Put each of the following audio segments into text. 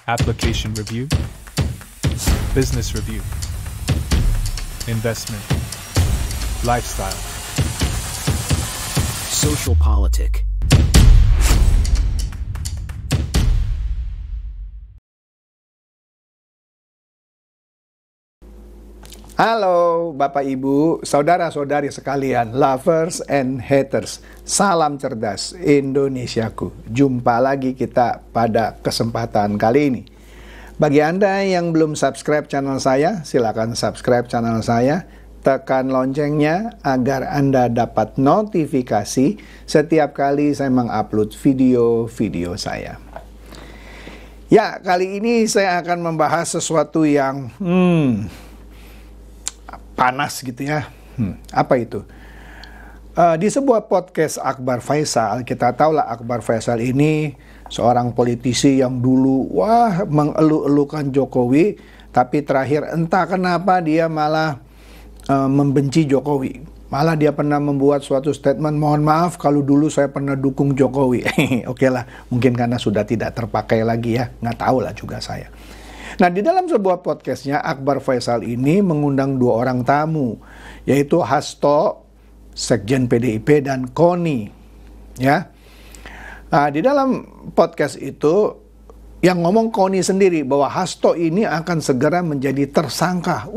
application review, business review, investment, lifestyle, social politic. Halo Bapak Ibu, saudara-saudari sekalian, lovers and haters. Salam cerdas Indonesiaku. Jumpa lagi kita pada kesempatan kali ini. Bagi Anda yang belum subscribe channel saya, silakan subscribe channel saya. Tekan loncengnya agar Anda dapat notifikasi setiap kali saya mengupload video-video saya. Ya, kali ini saya akan membahas sesuatu yang panas gitu ya. Apa itu? Di sebuah podcast Akbar Faisal, kita tahu lah Akbar Faisal ini seorang politisi yang dulu mengeluh-elukan Jokowi, tapi terakhir entah kenapa dia malah membenci Jokowi. Malah dia pernah membuat suatu statement, mohon maaf kalau dulu saya pernah dukung Jokowi. Oke lah, mungkin karena sudah tidak terpakai lagi ya, nggak tahu lah juga saya. Nah, di dalam sebuah podcastnya, Akbar Faisal ini mengundang dua orang tamu, yaitu Hasto, Sekjen PDIP, dan Koni. Ya, nah, di dalam podcast itu, yang ngomong Koni sendiri, bahwa Hasto ini akan segera menjadi tersangka.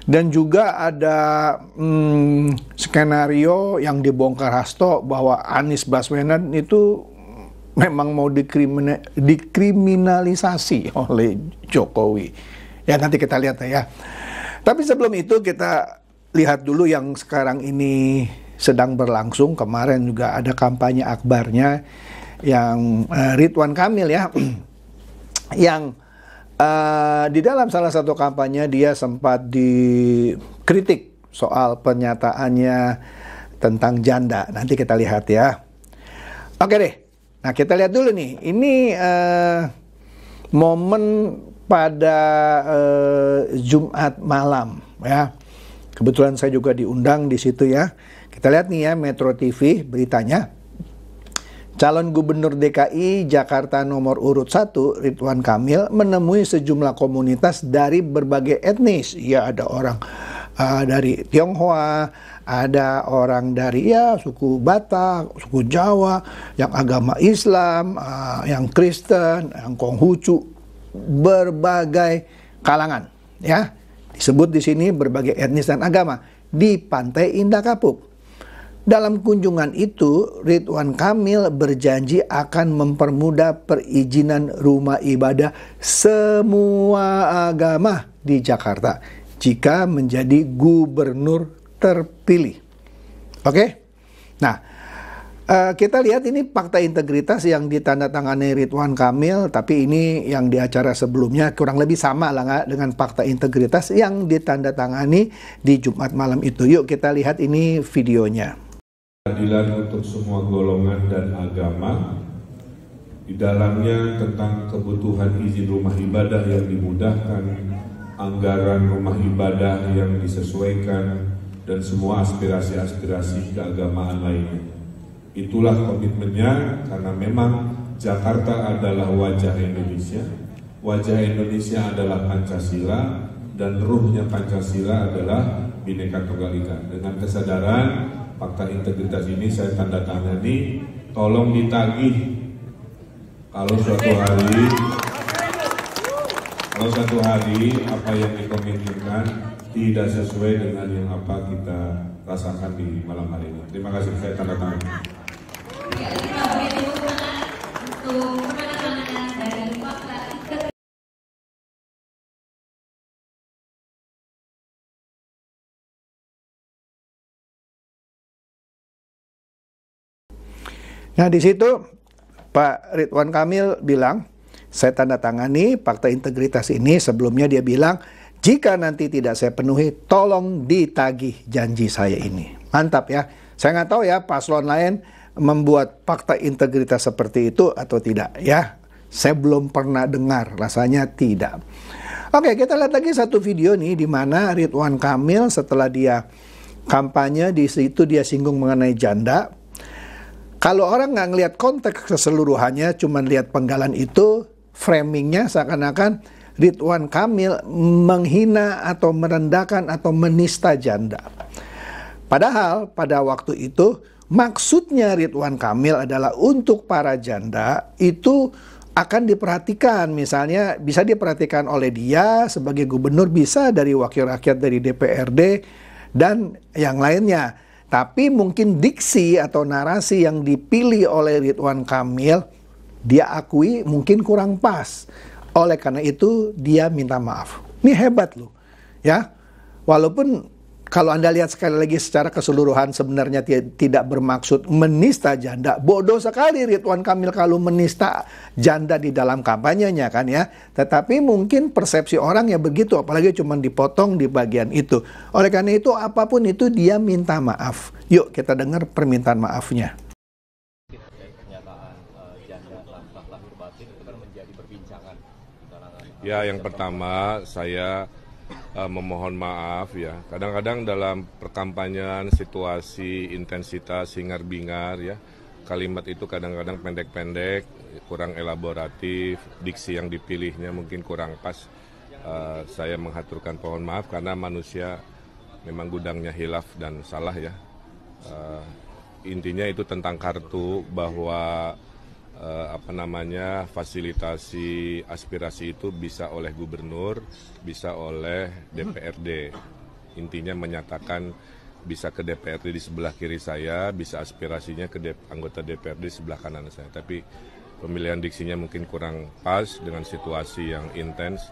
Dan juga ada skenario yang dibongkar Hasto, bahwa Anies Baswedan itu memang mau dikriminalisasi oleh Jokowi. Ya, nanti kita lihat ya. Tapi sebelum itu kita lihat dulu yang sekarang ini sedang berlangsung. Kemarin juga ada kampanye akbarnya yang Ridwan Kamil ya. Yang di dalam salah satu kampanye dia sempat dikritik soal pernyataannya tentang janda. Nanti kita lihat ya. Oke deh. Nah, kita lihat dulu nih, ini momen pada Jumat malam ya. Kebetulan saya juga diundang di situ ya. Kita lihat nih ya, Metro TV beritanya. Calon Gubernur DKI Jakarta nomor urut 1, Ridwan Kamil, menemui sejumlah komunitas dari berbagai etnis. Ya, ada orang dari Tionghoa, ada orang dari suku Batak, suku Jawa, yang agama Islam, yang Kristen, yang Konghucu, berbagai kalangan ya. Disebut di sini berbagai etnis dan agama di Pantai Indah Kapuk. Dalam kunjungan itu, Ridwan Kamil berjanji akan mempermudah perizinan rumah ibadah semua agama di Jakarta jika menjadi gubernur terpilih. Oke? Nah, kita lihat ini fakta integritas yang ditandatangani Ridwan Kamil, tapi ini yang di acara sebelumnya kurang lebih sama lah dengan fakta integritas yang ditandatangani di Jumat malam itu. Yuk kita lihat ini videonya. Keadilan untuk semua golongan dan agama, di dalamnya tentang kebutuhan izin rumah ibadah yang dimudahkan, anggaran rumah ibadah yang disesuaikan, dan semua aspirasi-aspirasi keagamaan lainnya. Itulah komitmennya, karena memang Jakarta adalah wajah Indonesia. Wajah Indonesia adalah Pancasila, dan ruhnya Pancasila adalah Bhinneka Tunggal Ika. Dengan kesadaran fakta integritas ini saya tanda tangani, tolong ditagih kalau suatu hari apa yang dikomitmenkan tidak sesuai dengan yang apa kita rasakan di malam hari ini. Terima kasih, saya tanda tangan. Nah, di situ Pak Ridwan Kamil bilang, saya tanda tangani fakta integritas ini. Sebelumnya dia bilang, jika nanti tidak saya penuhi, tolong ditagih janji saya ini. Mantap ya. Saya nggak tahu ya paslon lain membuat fakta integritas seperti itu atau tidak ya. Saya belum pernah dengar, rasanya tidak. Oke, kita lihat lagi satu video nih di mana Ridwan Kamil setelah dia kampanye, di situ dia singgung mengenai janda. Kalau orang nggak ngelihat konteks keseluruhannya, cuma lihat penggalan itu, framingnya seakan-akan Ridwan Kamil menghina atau merendahkan atau menista janda. Padahal pada waktu itu maksudnya Ridwan Kamil adalah untuk para janda itu akan diperhatikan, misalnya bisa diperhatikan oleh dia sebagai gubernur, bisa dari wakil rakyat dari DPRD dan yang lainnya. Tapi mungkin diksi atau narasi yang dipilih oleh Ridwan Kamil dia akui mungkin kurang pas. Oleh karena itu dia minta maaf. Ini hebat loh, ya. Walaupun kalau Anda lihat sekali lagi secara keseluruhan sebenarnya tidak bermaksud menista janda. Bodoh sekali Ridwan Kamil kalau menista janda di dalam kampanyenya kan ya. Tetapi mungkin persepsi orang ya begitu, apalagi cuma dipotong di bagian itu. Oleh karena itu apapun itu dia minta maaf. Yuk kita dengar permintaan maafnya. Ya, yang pertama saya memohon maaf ya. Kadang-kadang dalam perkampanyan situasi intensitas hingar-bingar ya, kalimat itu kadang-kadang pendek-pendek, kurang elaboratif, diksi yang dipilihnya mungkin kurang pas. Saya menghaturkan pohon maaf karena manusia memang gudangnya hilaf dan salah ya. Intinya itu tentang kartu bahwa fasilitasi aspirasi itu bisa oleh gubernur, bisa oleh DPRD. Intinya menyatakan bisa ke DPRD di sebelah kiri saya, bisa aspirasinya ke anggota DPRD di sebelah kanan saya. Tapi pemilihan diksinya mungkin kurang pas dengan situasi yang intens.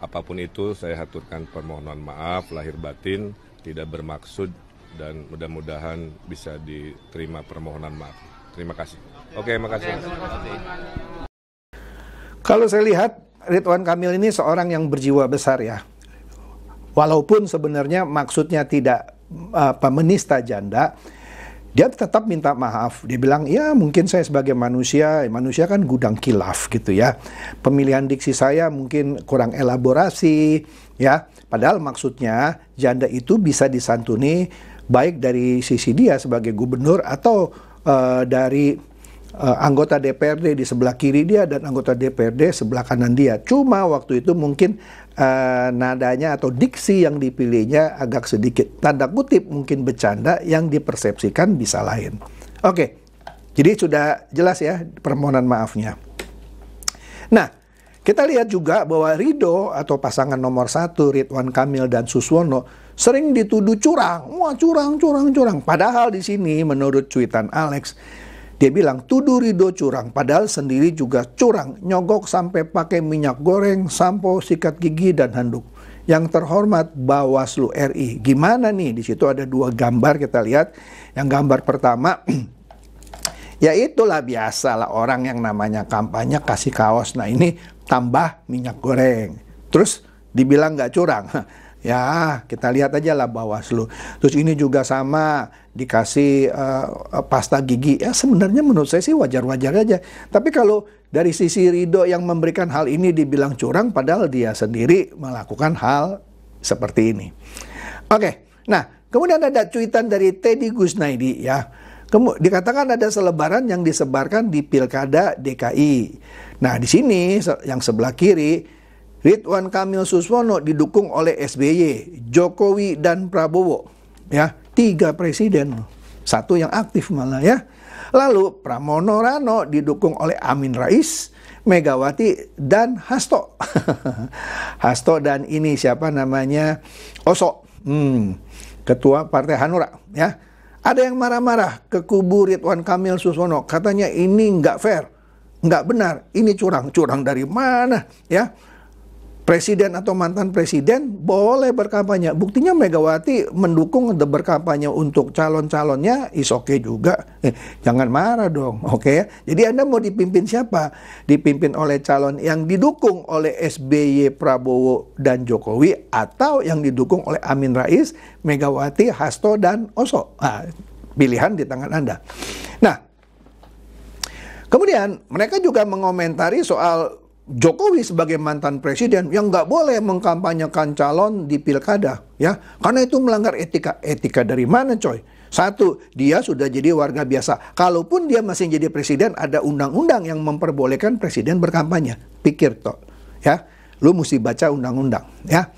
Apapun itu saya haturkan permohonan maaf lahir batin, tidak bermaksud dan mudah-mudahan bisa diterima permohonan maaf. Terima kasih. Oke, makasih. Kalau saya lihat Ridwan Kamil ini seorang yang berjiwa besar ya. Walaupun sebenarnya maksudnya tidak menista janda, dia tetap minta maaf. Dia bilang, ya mungkin saya sebagai manusia kan gudang kilaf gitu ya. Pemilihan diksi saya mungkin kurang elaborasi ya. Padahal maksudnya janda itu bisa disantuni baik dari sisi dia sebagai gubernur atau dari anggota DPRD di sebelah kiri dia dan anggota DPRD sebelah kanan dia. Cuma waktu itu mungkin nadanya atau diksi yang dipilihnya agak sedikit tanda kutip mungkin bercanda yang dipersepsikan bisa lain. Oke, jadi sudah jelas ya permohonan maafnya. Nah, kita lihat juga bahwa Ridho atau pasangan nomor 1 Ridwan Kamil dan Suswono sering dituduh curang. Wah, curang. Padahal di sini menurut cuitan Alex, dia bilang tuduh Ridho curang, padahal sendiri juga curang, nyogok sampai pakai minyak goreng, sampo, sikat gigi, dan handuk. Yang terhormat Bawaslu RI. Gimana nih? Di situ ada 2 gambar kita lihat. Yang gambar pertama, ya itulah biasalah orang yang namanya kampanye kasih kaos. Nah ini tambah minyak goreng. Terus dibilang nggak curang. Ya, kita lihat aja lah Bawaslu. Terus ini juga sama, dikasih pasta gigi. Ya sebenarnya menurut saya sih wajar-wajar aja. Tapi kalau dari sisi Ridho yang memberikan hal ini dibilang curang, padahal dia sendiri melakukan hal seperti ini. Oke, nah kemudian ada cuitan dari Teddy Gusnaidi ya. Dikatakan ada selebaran yang disebarkan di Pilkada DKI. Nah di sini yang sebelah kiri, Ridwan Kamil Suswono didukung oleh SBY, Jokowi dan Prabowo. Ya, 3 presiden. 1 yang aktif malah ya. Lalu Pramono Rano didukung oleh Amin Rais, Megawati dan Hasto. Hasto dan ini siapa namanya? Oso. Ketua Partai Hanura ya. Ada yang marah-marah ke kubu Ridwan Kamil Suswono, katanya ini nggak fair, nggak benar, ini curang dari mana ya? Presiden atau mantan presiden boleh berkampanye. Buktinya Megawati mendukung berkampanye untuk calon-calonnya, is okay juga. Jangan marah dong, oke? Jadi Anda mau dipimpin siapa? Dipimpin oleh calon yang didukung oleh SBY, Prabowo, dan Jokowi, atau yang didukung oleh Amin Rais, Megawati, Hasto, dan Oso. Nah, pilihan di tangan Anda. Nah, kemudian mereka juga mengomentari soal Jokowi sebagai mantan presiden yang nggak boleh mengkampanyekan calon di pilkada, ya, karena itu melanggar etika. Etika dari mana, coy? Satu, dia sudah jadi warga biasa. Kalaupun dia masih jadi presiden, ada undang-undang yang memperbolehkan presiden berkampanye. Pikir toh, ya. Lu mesti baca undang-undang, ya.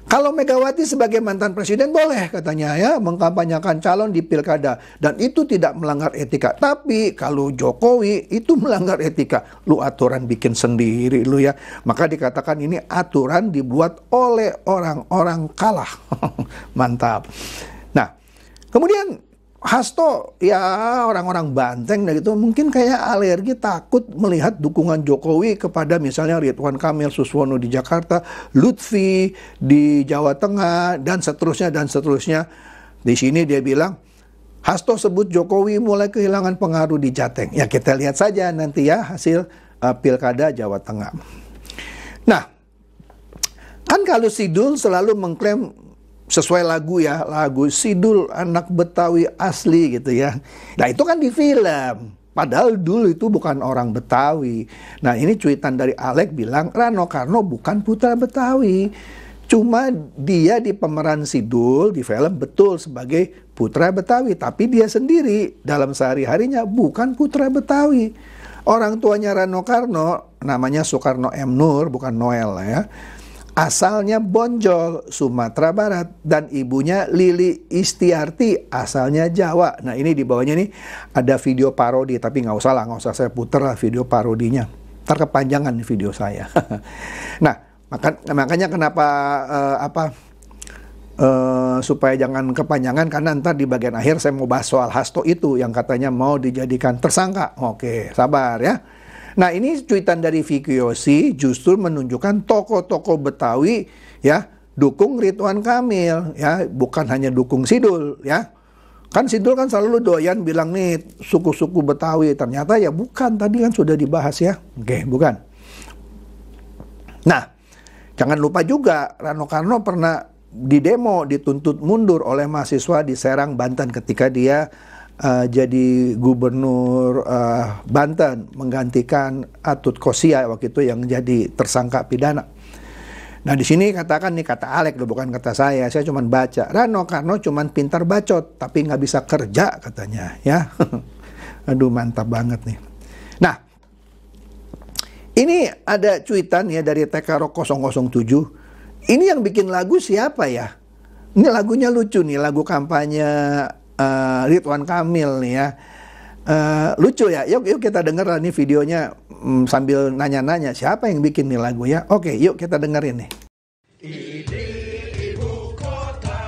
Kalau Megawati sebagai mantan presiden boleh katanya ya mengkampanyekan calon di pilkada dan itu tidak melanggar etika. Tapi kalau Jokowi itu melanggar etika, lu aturan bikin sendiri lu ya. Maka dikatakan ini aturan dibuat oleh orang-orang kalah. Mantap. Nah, kemudian Hasto ya orang-orang Banteng gitu mungkin kayak alergi takut melihat dukungan Jokowi kepada misalnya Ridwan Kamil Suswono di Jakarta, Lutfi di Jawa Tengah dan seterusnya dan seterusnya. Di sini dia bilang Hasto sebut Jokowi mulai kehilangan pengaruh di Jateng. Ya kita lihat saja nanti ya hasil pilkada Jawa Tengah. Nah, kan kalau Sidul selalu mengklaim sesuai lagu ya, lagu Sidul anak Betawi asli gitu ya. Nah itu kan di film, padahal dulu itu bukan orang Betawi. Nah ini cuitan dari Alek bilang Rano Karno bukan putra Betawi. Cuma dia di pemeran Sidul di film betul sebagai putra Betawi. Tapi dia sendiri dalam sehari-harinya bukan putra Betawi. Orang tuanya Rano Karno namanya Soekarno M. Nur, bukan Noel ya. Asalnya Bonjol, Sumatera Barat, dan ibunya Lili Istiarti, asalnya Jawa. Nah ini di bawahnya nih ada video parodi, tapi nggak usah saya puter lah video parodinya. Ntar kepanjangan nih video saya. Nah makanya kenapa supaya jangan kepanjangan, karena ntar di bagian akhir saya mau bahas soal Hasto itu yang katanya mau dijadikan tersangka. Oke, sabar ya. Nah ini cuitan dari Vicky Yosi justru menunjukkan tokoh-tokoh Betawi ya dukung Ridwan Kamil ya, bukan hanya dukung Sidul ya. Kan Sidul kan selalu doyan bilang nih suku-suku Betawi, ternyata ya bukan, tadi kan sudah dibahas ya. Oke, bukan. Nah, jangan lupa juga Rano Karno pernah didemo dituntut mundur oleh mahasiswa di Serang, Banten ketika dia jadi gubernur Banten menggantikan Atut Kosia waktu itu yang jadi tersangka pidana. Nah di sini katakan nih kata Alek, bukan kata saya cuma baca. Rano Karno cuma pintar bacot tapi nggak bisa kerja katanya ya. Aduh mantap banget nih. Nah ini ada cuitan ya dari TK Rock 007. Ini yang bikin lagu siapa ya? Ini lagunya lucu nih, lagu kampanye Ridwan Kamil nih ya. Lucu ya. Yuk kita denger nih videonya sambil nanya-nanya siapa yang bikin nih lagu ya. Oke, yuk kita dengerin nih. Ide ibu kota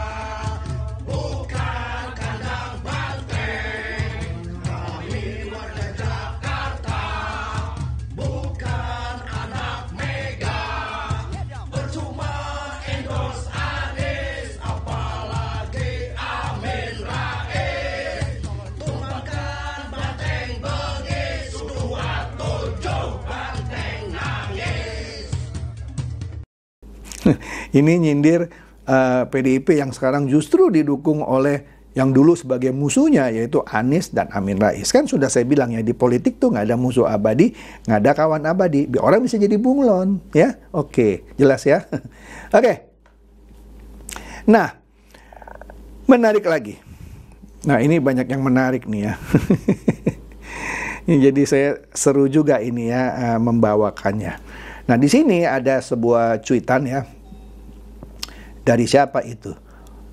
bukan kandang banteng. Kami warga Jakarta bukan anak Mega. Percuma endorse Anies apalagi Amin Rais. Tumbangkan banteng bengis 27 banteng nangis. Ini nyindir PDIP yang sekarang justru didukung oleh yang dulu sebagai musuhnya, yaitu Anies dan Amin Rais. Kan sudah saya bilang ya, di politik tuh nggak ada musuh abadi, nggak ada kawan abadi. Orang bisa jadi bunglon, ya. Oke, jelas ya. Oke. Nah, menarik lagi. Nah, ini banyak yang menarik nih ya. Jadi saya seru juga ini ya membawakannya. Nah, di sini ada sebuah cuitan ya. Dari siapa itu?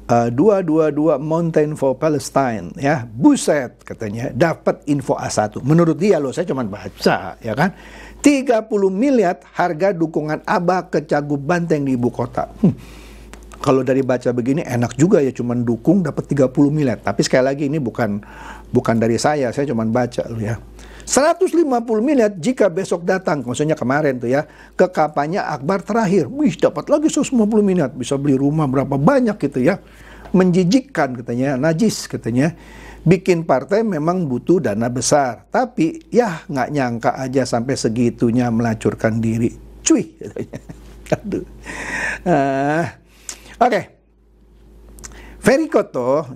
222 Mountain for Palestine ya. Buset katanya dapat info A1. Menurut dia loh, saya cuma baca ya kan. 30 miliar harga dukungan Abah ke Cagup Banteng di ibu kota. Kalau dari baca begini enak juga ya, cuman dukung dapat 30 miliar. Tapi sekali lagi ini bukan dari saya cuma baca loh ya. 150 miliar jika besok datang, maksudnya kemarin tuh ya, ke kampanye Akbar terakhir. Wih, dapat lagi 150 miliar, bisa beli rumah berapa banyak gitu ya. Menjijikkan katanya, najis katanya. Bikin partai memang butuh dana besar, tapi ya nggak nyangka aja sampai segitunya melacurkan diri. Cuy katanya. Aduh. Oke. Ferry Koto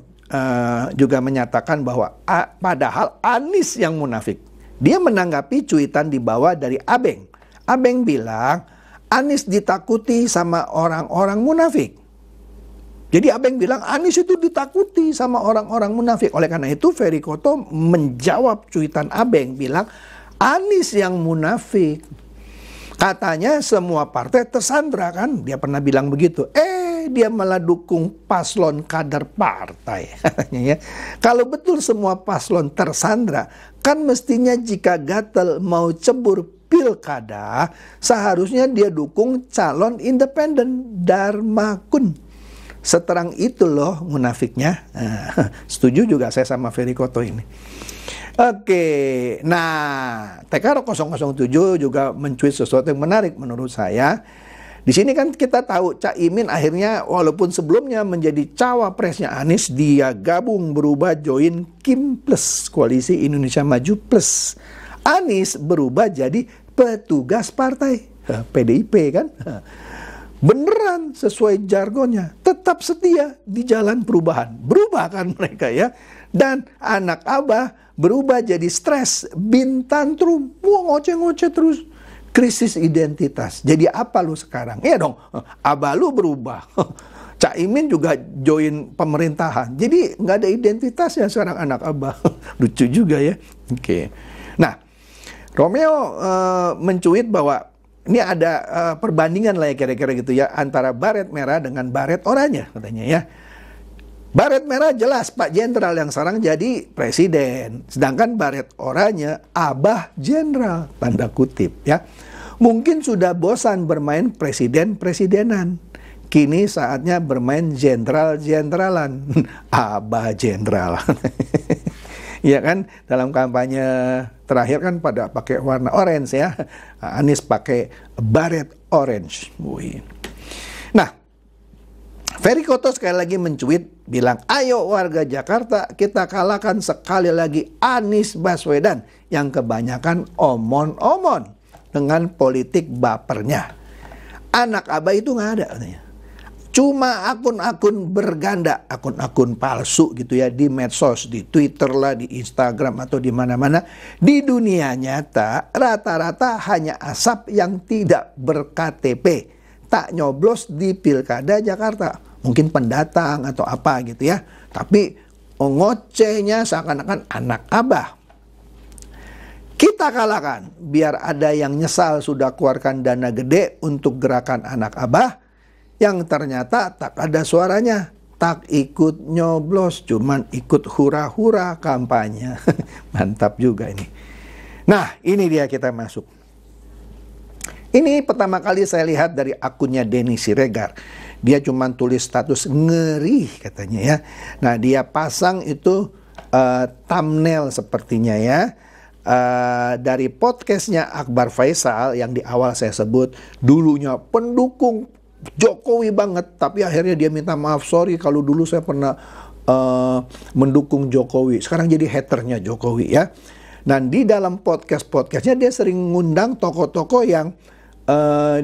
juga menyatakan bahwa padahal Anies yang munafik. Dia menanggapi cuitan di bawah dari Abeng. Abeng bilang Anies ditakuti sama orang-orang munafik. Jadi Abeng bilang Anies itu ditakuti sama orang-orang munafik. Oleh karena itu Ferry Koto menjawab cuitan Abeng bilang Anies yang munafik. Katanya semua partai tersandra kan. Dia pernah bilang begitu. Dia malah dukung paslon kader partai. Ya. Kalau betul semua paslon tersandra, kan mestinya jika Gatel mau cebur pilkada, seharusnya dia dukung calon independen Darmakun. Seterang itu loh munafiknya. Setuju juga saya sama Ferry Koto ini. Oke, nah TKR 007 juga mencuit sesuatu yang menarik menurut saya. Di sini kan kita tahu Cak Imin akhirnya walaupun sebelumnya menjadi cawapresnya Anies, dia gabung berubah join Kim Plus, Koalisi Indonesia Maju Plus. Anies berubah jadi petugas partai PDIP kan. Beneran sesuai jargonnya, tetap setia di jalan perubahan. Berubah kan mereka ya. Dan anak Abah berubah jadi stres, bin tantrum, ngoceh-ngoceh terus. Krisis identitas. Jadi apa lu sekarang? Iya dong, Abah lu berubah. Cak Imin juga join pemerintahan. Jadi nggak ada identitasnya seorang anak Abah. Lucu juga ya. Oke. Nah, Romeo mencuit bahwa ini ada perbandingan lah ya kira-kira gitu ya antara baret merah dengan baret oranye katanya ya. Baret merah jelas Pak Jenderal yang sekarang jadi presiden. Sedangkan baret oranye Abah Jenderal, tanda kutip ya. Mungkin sudah bosan bermain presiden-presidenan. Kini saatnya bermain jenderal-jenderalan. Abah Jenderal. Ya kan, dalam kampanye terakhir kan pada pakai warna orange ya. Anies pakai baret orange. Nah, Ferry Koto sekali lagi mencuit bilang, ayo warga Jakarta kita kalahkan sekali lagi Anies Baswedan yang kebanyakan omon-omon dengan politik bapernya. Anak Abah itu nggak ada katanya. Cuma akun-akun berganda, akun-akun palsu gitu ya di medsos, di Twitter lah, di Instagram atau di mana-mana. Di dunia nyata rata-rata hanya asap yang tidak ber-KTP, tak nyoblos di Pilkada Jakarta. Mungkin pendatang atau apa gitu ya. Tapi ngocehnya seakan-akan anak Abah. Kita kalahkan biar ada yang nyesal sudah keluarkan dana gede untuk gerakan anak Abah yang ternyata tak ada suaranya, tak ikut nyoblos, cuman ikut hura-hura kampanye. Mantap juga ini. Nah, ini dia kita masuk. Ini pertama kali saya lihat dari akunnya Denny Siregar. Dia cuma tulis status ngeri katanya ya. Nah, dia pasang itu thumbnail sepertinya ya. Dari podcastnya Akbar Faisal yang di awal saya sebut, dulunya pendukung Jokowi banget, tapi akhirnya dia minta maaf, sorry kalau dulu saya pernah mendukung Jokowi, sekarang jadi haternya Jokowi ya. Dan di dalam podcastnya dia sering ngundang tokoh-tokoh yang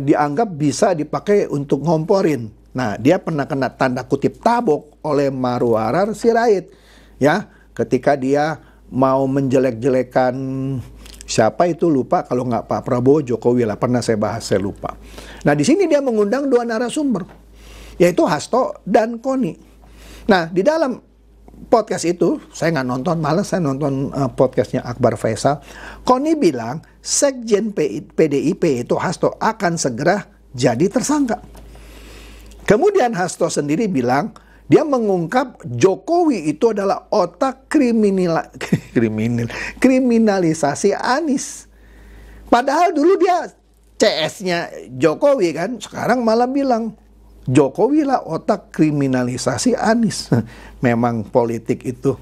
dianggap bisa dipakai untuk ngomporin. Nah, dia pernah kena tanda kutip tabok oleh Marwarar Sirait ya, ketika dia mau menjelek-jelekan siapa itu lupa, kalau nggak Pak Prabowo, Jokowi lah, pernah saya bahas, saya lupa. Nah, di sini dia mengundang dua narasumber, yaitu Hasto dan Koni. Nah, di dalam podcast itu, saya nggak nonton, malah saya nonton podcastnya Akbar Faisal. Koni bilang, Sekjen PDIP itu Hasto akan segera jadi tersangka. Kemudian Hasto sendiri bilang, dia mengungkap Jokowi itu adalah otak kriminalisasi Anies. Padahal dulu dia CS-nya Jokowi kan, sekarang malah bilang Jokowi lah otak kriminalisasi Anies. Memang politik itu.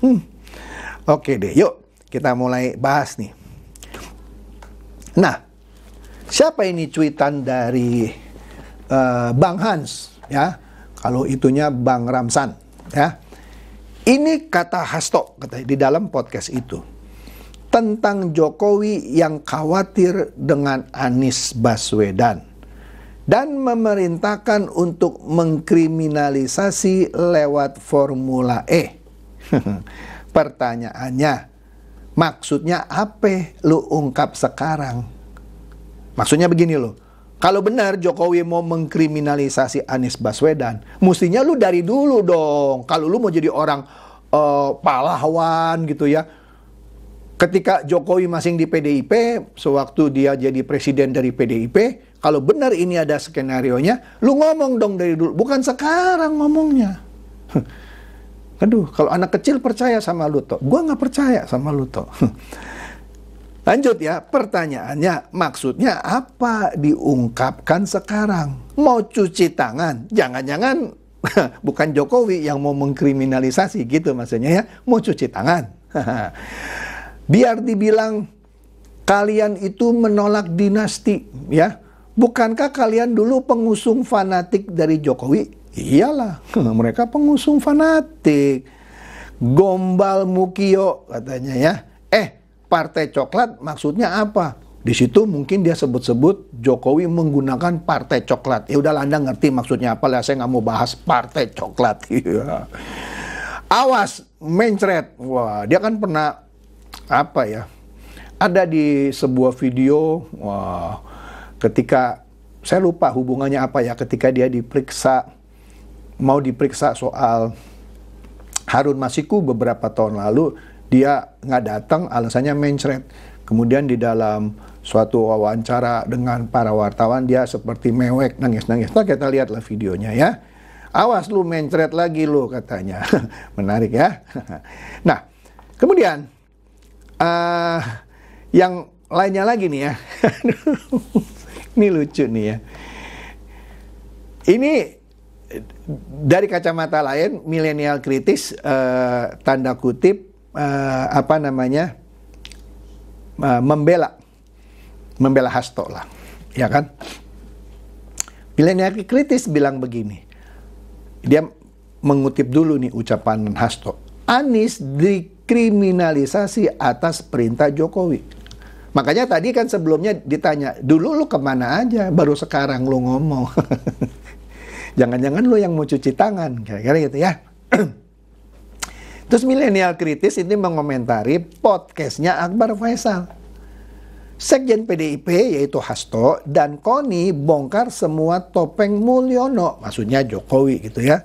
Oke deh, yuk kita mulai bahas nih. Nah, siapa ini cuitan dari Bang Hans ya? Kalau itunya Bang Ramsan ya. Ini kata Hasto di dalam podcast itu tentang Jokowi yang khawatir dengan Anies Baswedan dan memerintahkan untuk mengkriminalisasi lewat Formula E. Pertanyaannya, maksudnya apa lu ungkap sekarang? Maksudnya begini loh, Kalau benar Jokowi mau mengkriminalisasi Anies Baswedan, mestinya lu dari dulu dong. Kalau lu mau jadi orang pahlawan gitu ya. Ketika Jokowi masih di PDIP, sewaktu dia jadi presiden dari PDIP, kalau benar ini ada skenarionya, lu ngomong dong dari dulu. Bukan sekarang ngomongnya. Aduh, kalau anak kecil percaya sama lu toh. Gua nggak percaya sama lu toh. Lanjut ya, pertanyaannya maksudnya apa diungkapkan sekarang? Mau cuci tangan? Jangan-jangan bukan Jokowi yang mau mengkriminalisasi gitu maksudnya ya. Mau cuci tangan. Biar dibilang kalian itu menolak dinasti ya. Bukankah kalian dulu pengusung fanatik dari Jokowi? Iyalah, mereka pengusung fanatik. Gombal Mukio katanya ya. Partai coklat maksudnya apa? Di situ mungkin dia sebut-sebut Jokowi menggunakan partai coklat. Ya udahlah, Anda ngerti maksudnya apa lah, saya nggak mau bahas partai coklat. Awas, mencret. Wah, dia kan pernah apa ya? Ada di sebuah video, wah, ketika saya lupa hubungannya apa ya, ketika dia diperiksa, mau diperiksa soal Harun Masiku beberapa tahun lalu. Dia nggak datang, alasannya mencret. Kemudian di dalam suatu wawancara dengan para wartawan, dia seperti mewek, nangis-nangis. Nah, kita lihatlah videonya ya. Awas lu mencret lagi lu katanya. Menarik ya. Nah, kemudian yang lainnya lagi nih ya. Ini lucu nih ya. Ini dari kacamata lain, milenial kritis, tanda kutip, membela Hasto lah, ya kan? Milenial kritis bilang begini, dia mengutip dulu nih ucapan Hasto, Anies dikriminalisasi atas perintah Jokowi. Makanya tadi kan sebelumnya ditanya, dulu lu kemana aja, baru sekarang lu ngomong. Jangan-jangan lu yang mau cuci tangan, kira-kira gitu ya. Terus milenial kritis ini mengomentari podcastnya Akbar Faisal. Sekjen PDIP yaitu Hasto dan Koni bongkar semua topeng Mulyono, maksudnya Jokowi gitu ya.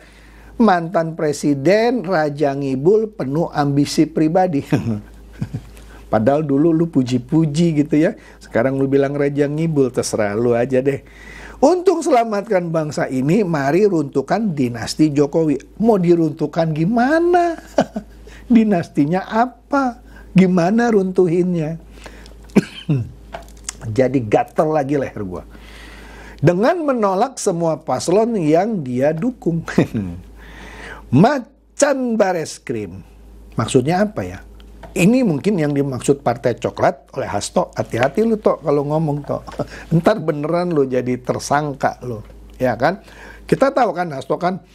Mantan presiden Raja Ngibul penuh ambisi pribadi. Padahal dulu lu puji-puji gitu ya. Sekarang lu bilang Raja Ngibul, terserah lu aja deh. Untuk selamatkan bangsa ini, mari runtuhkan dinasti Jokowi. Mau diruntuhkan gimana? Dinastinya apa? Gimana runtuhinnya? Jadi gatel lagi leher gua. Dengan menolak semua paslon yang dia dukung. Macan Bareskrim. Maksudnya apa ya? Ini mungkin yang dimaksud partai coklat oleh Hasto. Hati-hati lu toh kalau ngomong toh. Ntar beneran lu jadi tersangka lu. Ya kan? Kita tahu kan Hasto kan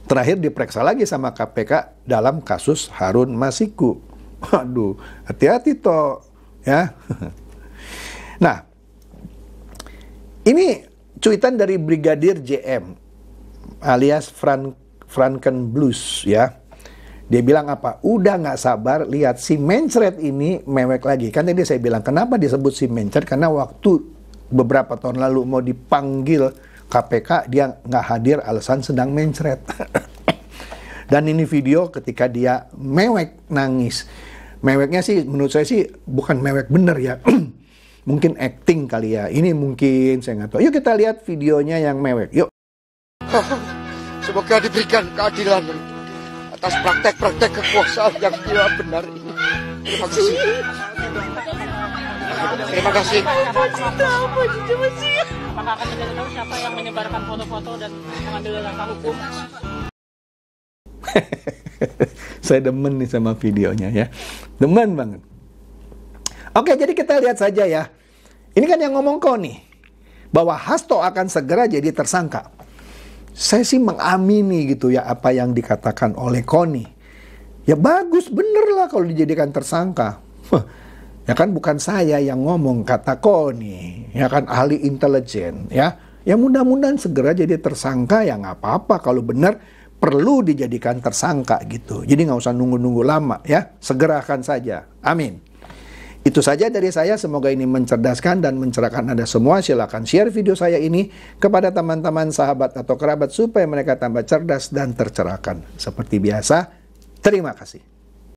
terakhir diperiksa lagi sama KPK dalam kasus Harun Masiku. Waduh, hati-hati toh. Ya. Nah, ini cuitan dari Brigadir JM alias Frankenblues ya. Dia bilang apa? Udah nggak sabar lihat si mencret ini mewek lagi. Kan tadi saya bilang kenapa disebut si mencret? Karena waktu beberapa tahun lalu mau dipanggil KPK dia nggak hadir alasan sedang mencret. Dan ini video ketika dia mewek nangis. Meweknya sih menurut saya sih bukan mewek bener ya. Mungkin acting kali ya. Ini mungkin saya nggak tahu. Yuk kita lihat videonya yang mewek. Yuk. Semoga diberikan keadilan atas praktek-praktek kekuasaan yang tidak benar ini. Terima kasih. Terima kasih. Apakah akan mencari tahu siapa yang menyebarkan foto-foto dan mengambil langkah hukum? Saya demen nih sama videonya ya. Demen banget. Oke, jadi kita lihat saja ya. Ini kan yang ngomong Koni. Bahwa Hasto akan segera jadi tersangka. Saya sih mengamini gitu ya apa yang dikatakan oleh Koni. Ya bagus, bener lah kalau dijadikan tersangka. Ya kan bukan saya yang ngomong, kata Koni. Ya kan ahli intelijen ya. Ya mudah-mudahan segera jadi tersangka, ya nggak apa-apa kalau benar perlu dijadikan tersangka gitu. Jadi nggak usah nunggu-nunggu lama ya. Segerakan saja. Amin. Itu saja dari saya, semoga ini mencerdaskan dan mencerahkan Anda semua. Silakan share video saya ini kepada teman-teman, sahabat, atau kerabat supaya mereka tambah cerdas dan tercerahkan. Seperti biasa, terima kasih.